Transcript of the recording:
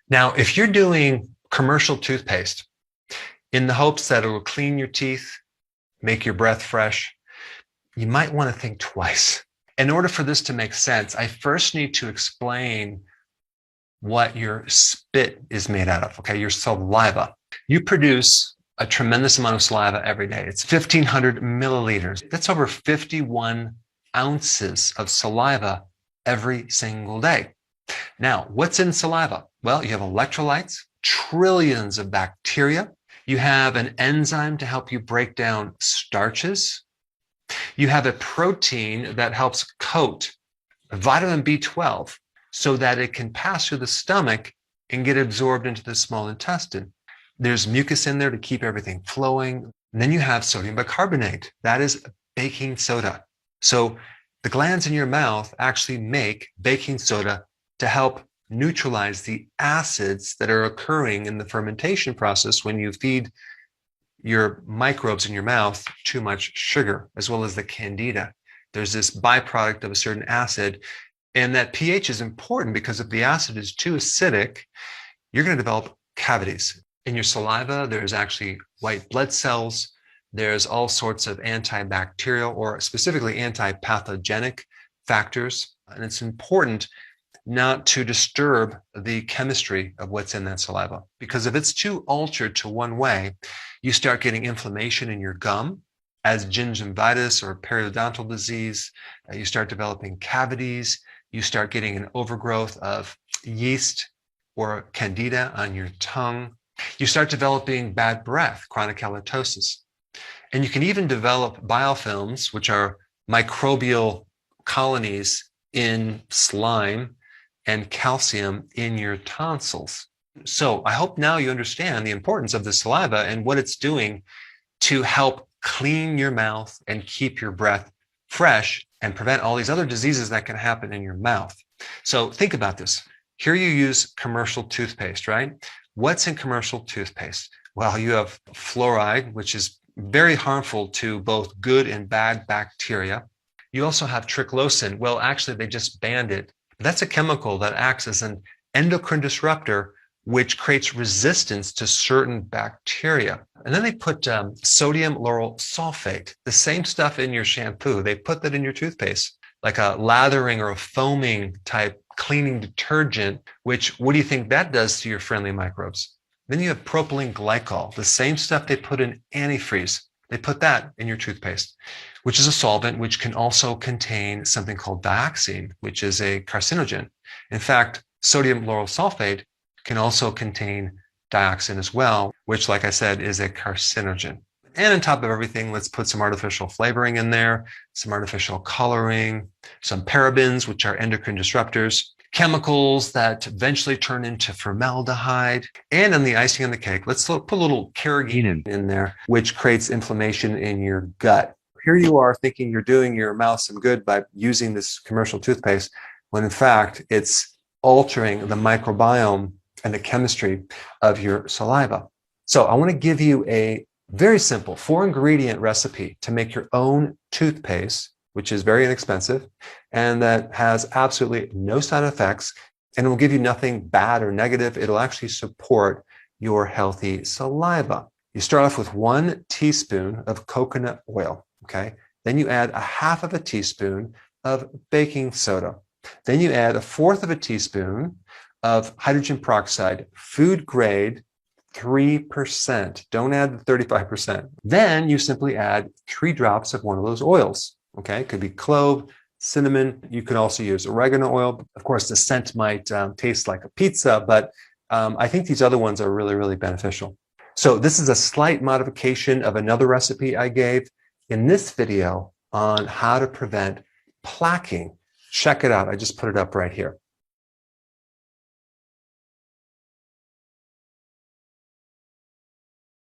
Now, if you're doing commercial toothpaste in the hopes that it will clean your teeth, make your breath fresh, you might want to think twice. In order for this to make sense, I first need to explain what your spit is made out of, okay? Your saliva. You produce a tremendous amount of saliva every day. It's 1,500 milliliters. That's over 51 ounces of saliva every single day. Now, what's in saliva? Well, you have electrolytes, trillions of bacteria. You have an enzyme to help you break down starches. You have a protein that helps coat vitamin B12 so that it can pass through the stomach and get absorbed into the small intestine. There's mucus in there to keep everything flowing. And then you have sodium bicarbonate. That is baking soda. So the glands in your mouth actually make baking soda to help neutralize the acids that are occurring in the fermentation process when you feed your microbes in your mouth too much sugar, as well as the candida. There's this byproduct of a certain acid, and that pH is important because if the acid is too acidic, you're going to develop cavities. In your saliva, there's actually white blood cells. There's all sorts of antibacterial or specifically antipathogenic factors, and it's important not to disturb the chemistry of what's in that saliva. Because if it's too altered to one way, you start getting inflammation in your gum, as gingivitis or periodontal disease. You start developing cavities. You start getting an overgrowth of yeast or candida on your tongue. You start developing bad breath, chronic halitosis. And you can even develop biofilms, which are microbial colonies in slime and calcium in your tonsils. So I hope now you understand the importance of the saliva and what it's doing to help clean your mouth and keep your breath fresh and prevent all these other diseases that can happen in your mouth. So think about this. Here you use commercial toothpaste, right? What's in commercial toothpaste? Well, you have fluoride, which is very harmful to both good and bad bacteria. You also have triclosan. Well, actually, they just banned it. That's a chemical that acts as an endocrine disruptor, which creates resistance to certain bacteria. And then they put sodium lauryl sulfate, the same stuff in your shampoo. They put that in your toothpaste, like a lathering or a foaming type cleaning detergent, which, what do you think that does to your friendly microbes? Then you have propylene glycol, the same stuff they put in antifreeze. They put that in your toothpaste, which is a solvent which can also contain something called dioxin, which is a carcinogen. In fact, sodium lauryl sulfate can also contain dioxin as well, which, like I said, is a carcinogen. And on top of everything, let's put some artificial flavoring in there, some artificial coloring, some parabens, which are endocrine disruptors, chemicals that eventually turn into formaldehyde. And on the icing on the cake, let's put a little carrageenan in there, which creates inflammation in your gut. Here you are thinking you're doing your mouth some good by using this commercial toothpaste, when in fact it's altering the microbiome and the chemistry of your saliva. So I want to give you a very simple 4-ingredient recipe to make your own toothpaste, which is very inexpensive and that has absolutely no side effects, and it will give you nothing bad or negative. It'll actually support your healthy saliva. You start off with 1 teaspoon of coconut oil, okay? Then you add 1/2 of a teaspoon of baking soda. Then you add 1/4 of a teaspoon of hydrogen peroxide, food grade, 3%. Don't add the 35%. Then you simply add 3 drops of one of those oils. Okay, it could be clove, cinnamon. You could also use oregano oil. Of course, the scent might taste like a pizza, but I think these other ones are really, really beneficial. So this is a slight modification of another recipe I gave in this video on how to prevent plaquing. Check it out. I just put it up right here.